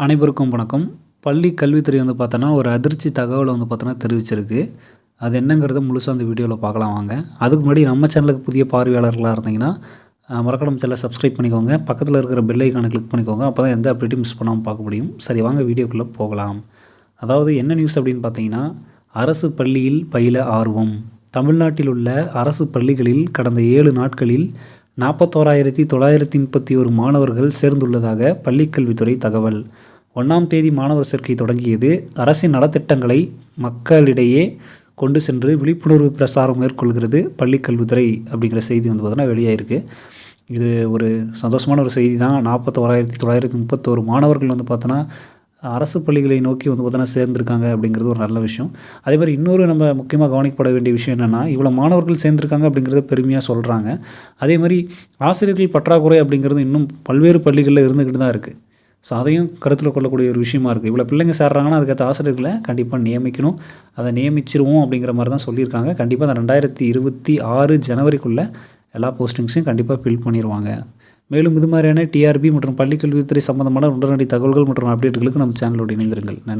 அனைவருக்கும் வணக்கம். பள்ளி கல்வித்துறை பார்த்தோன்னா, ஒரு அதிர்ச்சி தகவலை பார்த்தோன்னா தெரிவிச்சிருக்கு. அது என்னங்கிறத முழுசா அந்த வீடியோவில் பார்க்கலாம் வாங்க. அதுக்கு முன்னாடி நம்ம சேனலுக்கு புதிய பார்வையாளர்களாக இருந்தீங்கன்னா, மறக்காம சேனலை சப்ஸ்கிரைப் பண்ணிக்கோங்க. பக்கத்தில் இருக்கிற பெல் ஐக்கானை கிளிக் பண்ணிக்கோங்க. அப்போ தான் எந்த அப்டேட்டும் மிஸ் பண்ணாமல் பார்க்க முடியும். சரி வாங்க வீடியோக்குள்ளே போகலாம். அதாவது என்ன நியூஸ் அப்படின்னு பார்த்தீங்கன்னா, அரசு பள்ளியில் பயில ஆர்வம். தமிழ்நாட்டில் உள்ள அரசு பள்ளிகளில் கடந்த 7 நாட்களில் 41,931 மாணவர்கள் சேர்ந்துள்ளதாக பள்ளிக்கல்வித்துறை தகவல். 1ஆம் தேதி மாணவர் சேர்க்கை தொடங்கியது. அரசின் நலத்திட்டங்களை மக்களிடையே கொண்டு சென்று விழிப்புணர்வு பிரசாரம் மேற்கொள்கிறது பள்ளிக்கல்வித்துறை அப்படிங்கிற செய்தி பார்த்தோன்னா வெளியாயிருக்கு. இது ஒரு சந்தோஷமான ஒரு செய்தி தான். 41,931 மாணவர்கள் பார்த்தோன்னா அரசு பள்ளிகளை நோக்கி பார்த்தோன்னா சேர்ந்துருக்காங்க அப்படிங்கிறது ஒரு நல்ல விஷயம். அதே மாதிரி இன்னொரு நம்ம முக்கியமாக கவனிக்கப்பட வேண்டிய விஷயம் என்னென்னா, இவ்வளோ மாணவர்கள் சேர்ந்துருக்காங்க அப்படிங்கிறத பெருமையாக சொல்கிறாங்க. அதே மாதிரி ஆசிரியர்கள் பற்றாக்குறை அப்படிங்கிறது இன்னும் பல்வேறு பள்ளிகளில் இருந்துக்கிட்டு தான் இருக்குது. ஸோ அதையும் கருத்தில் கொள்ளக்கூடிய ஒரு விஷயமா இருக்குது. இவ்வளோ பிள்ளைங்க சேர்றாங்கன்னா அதுக்கேற்ற ஆசிரியர்களை கண்டிப்பாக நியமிக்கணும். அதை நியமிச்சிருவோம் அப்படிங்கிற மாதிரி தான் சொல்லியிருக்காங்க. கண்டிப்பாக அந்த 2026 ஜனவரிக்குள்ளே எல்லா போஸ்டிங்ஸையும் கண்டிப்பாக ஃபில் பண்ணிடுவாங்க. மேலும் இது மாதிரியான டிஆர்பி மற்றும் பள்ளிக்கல்வித்துறை சம்பந்தமான உடனடி தகவல்கள் மற்றும் அப்டேட்டுகளுக்கு நம்ம சேனலோடு இணைந்திருங்கள். நன்றி.